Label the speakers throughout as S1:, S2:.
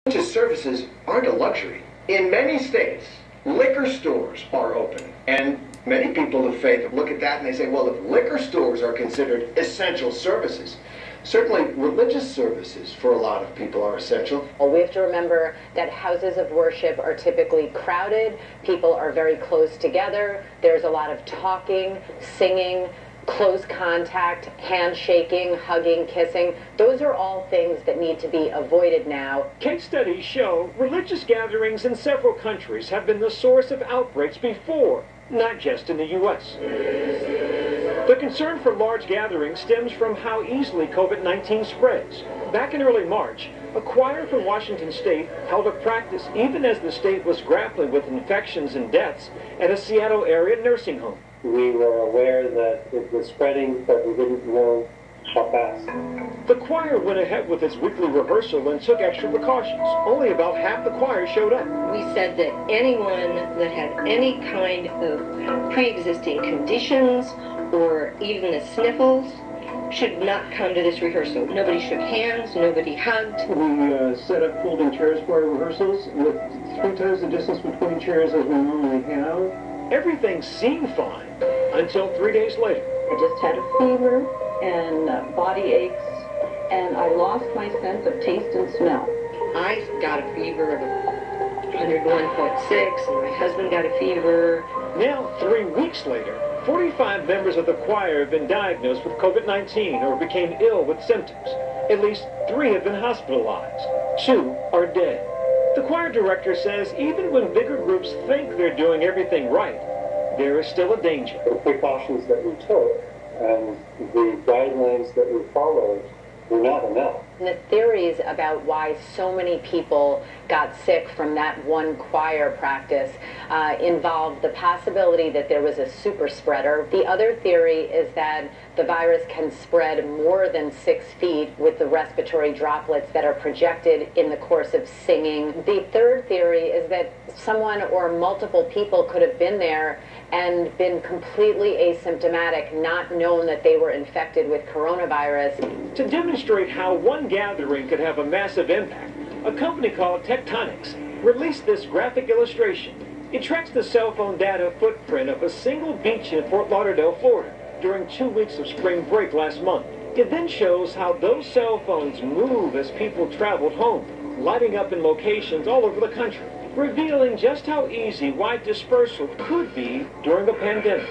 S1: Religious services aren't a luxury. In many states, liquor stores are open, and many people of faith look at that and they say, well, if liquor stores are considered essential services, certainly religious services for a lot of people are essential.
S2: We have to remember that houses of worship are typically crowded, people are very close together, there's a lot of talking, singing, close contact, handshaking, hugging, kissing. Those are all things that need to be avoided now.
S3: Case studies show religious gatherings in several countries have been the source of outbreaks before, not just in the U.S. The concern for large gatherings stems from how easily COVID-19 spreads. Back in early March, a choir from Washington State held a practice even as the state was grappling with infections and deaths at a Seattle area nursing home.
S4: We were aware that it was spreading, but we didn't know how fast.
S3: The choir went ahead with its weekly rehearsal and took extra precautions. Only about half the choir showed up.
S5: We said that anyone that had any kind of pre-existing conditions or even the sniffles should not come to this rehearsal. Nobody shook hands, nobody hugged.
S4: We set up folding chairs for our rehearsals with 3 times the distance between chairs as we normally have.
S3: Everything seemed fine until 3 days later.
S6: I just had a fever and body aches, and I lost my sense of taste and smell.
S5: I got a fever of 101.6, and my husband got a fever.
S3: Now, 3 weeks later, 45 members of the choir have been diagnosed with COVID-19 or became ill with symptoms. At least 3 have been hospitalized. 2 are dead. The choir director says even when bigger groups think they're doing everything right, there is still a danger.
S4: The precautions that we took and the guidelines that we followed were not enough.
S2: And the theories about why so many people got sick from that one choir practice involved the possibility that there was a super spreader. The other theory is that the virus can spread more than 6 feet with the respiratory droplets that are projected in the course of singing. The third theory is that someone or multiple people could have been there and been completely asymptomatic, not known that they were infected with coronavirus.
S3: To demonstrate how one gathering could have a massive impact, a company called Tectonics released this graphic illustration. It tracks the cell phone data footprint of a single beach in Fort Lauderdale, Florida, during 2 weeks of spring break last month. It then shows how those cell phones move as people traveled home, lighting up in locations all over the country, revealing just how easy wide dispersal could be during a pandemic.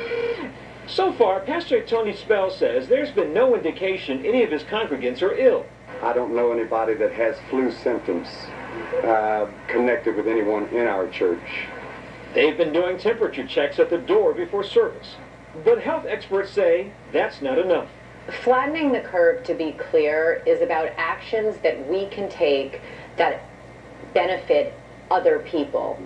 S3: So far, Pastor Tony Spell says there's been no indication any of his congregants are ill.
S7: I don't know anybody that has flu symptoms connected with anyone in our church.
S3: They've been doing temperature checks at the door before service. But health experts say that's not enough.
S2: Flattening the curve, to be clear, is about actions that we can take that benefit other people.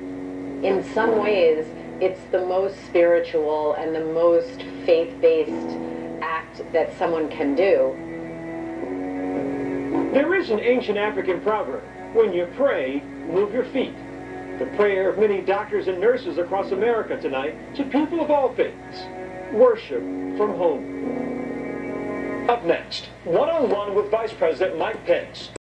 S2: In some ways, it's the most spiritual and the most faith-based act that someone can do.
S3: There is an ancient African proverb, when you pray, move your feet. The prayer of many doctors and nurses across America tonight to people of all faiths. Worship from home. Up next, one-on-one with Vice President Mike Pence.